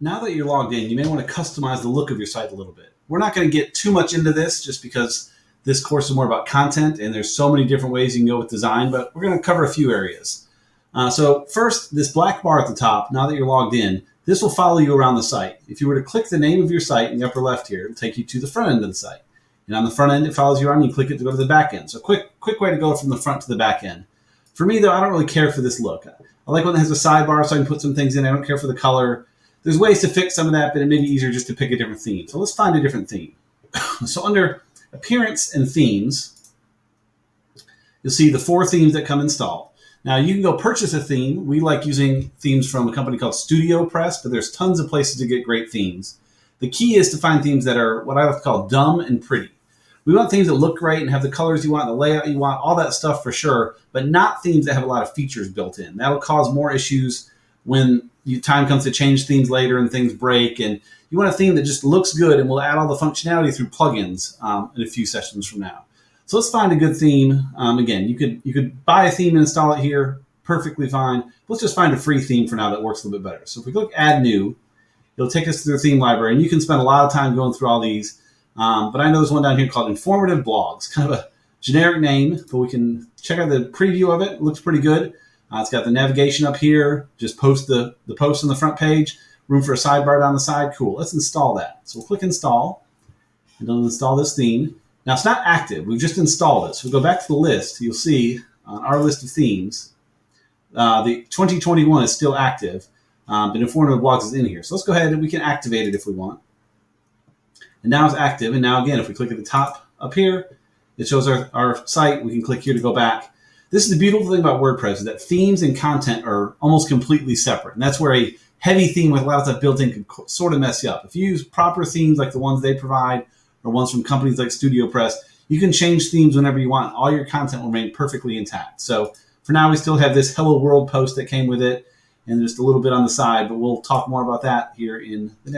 Now that you're logged in, you may want to customize the look of your site a little bit. We're not going to get too much into this just because this course is more about content and there's so many different ways you can go with design, but we're going to cover a few areas. So first, this black bar at the top, now that you're logged in, this will follow you around the site. If you were to click the name of your site in the upper left here, it'll take you to the front end of the site. And on the front end, it follows you around. You click it to go to the back end. So quick way to go from the front to the back end. For me, though, I don't really care for this look. I like when it has a sidebar so I can put some things in. I don't care for the color. There's ways to fix some of that, but it may be easier just to pick a different theme. So let's find a different theme. So under Appearance and Themes, you'll see the 4 themes that come installed. Now, you can go purchase a theme. We like using themes from a company called StudioPress, but there's tons of places to get great themes. The key is to find themes that are what I like to call dumb and pretty. We want themes that look great and have the colors you want, the layout you want, all that stuff for sure, but not themes that have a lot of features built in. That'll cause more issues when time comes to change themes later and things break. And you want a theme that just looks good and will add all the functionality through plugins in a few sessions from now. So let's find a good theme. Again, you could buy a theme and install it here, perfectly fine. Let's just find a free theme for now that works a little bit better. So if we click Add New, it'll take us to the theme library, and you can spend a lot of time going through all these. But I know there's one down here called Informative Blogs, kind of a generic name, but we can check out the preview of it. It looks pretty good. It's got the navigation up here. Just post the post on the front page. Room for a sidebar down the side. Cool. Let's install that. So we'll click Install, and it'll install this theme. Now, it's not active. We've just installed it. So we go back to the list. You'll see on our list of themes, the 2021 is still active, but Informative Blogs is in here. So let's go ahead and we can activate it if we want. And now it's active. And now, again, if we click at the top up here, it shows our site. We can click here to go back. This is the beautiful thing about WordPress is that themes and content are almost completely separate. And that's where a heavy theme with a lot of stuff built in can sort of mess you up. If you use proper themes like the ones they provide or ones from companies like StudioPress, you can change themes whenever you want. All your content will remain perfectly intact. So for now, we still have this Hello World post that came with it and just a little bit on the side, but we'll talk more about that here in the next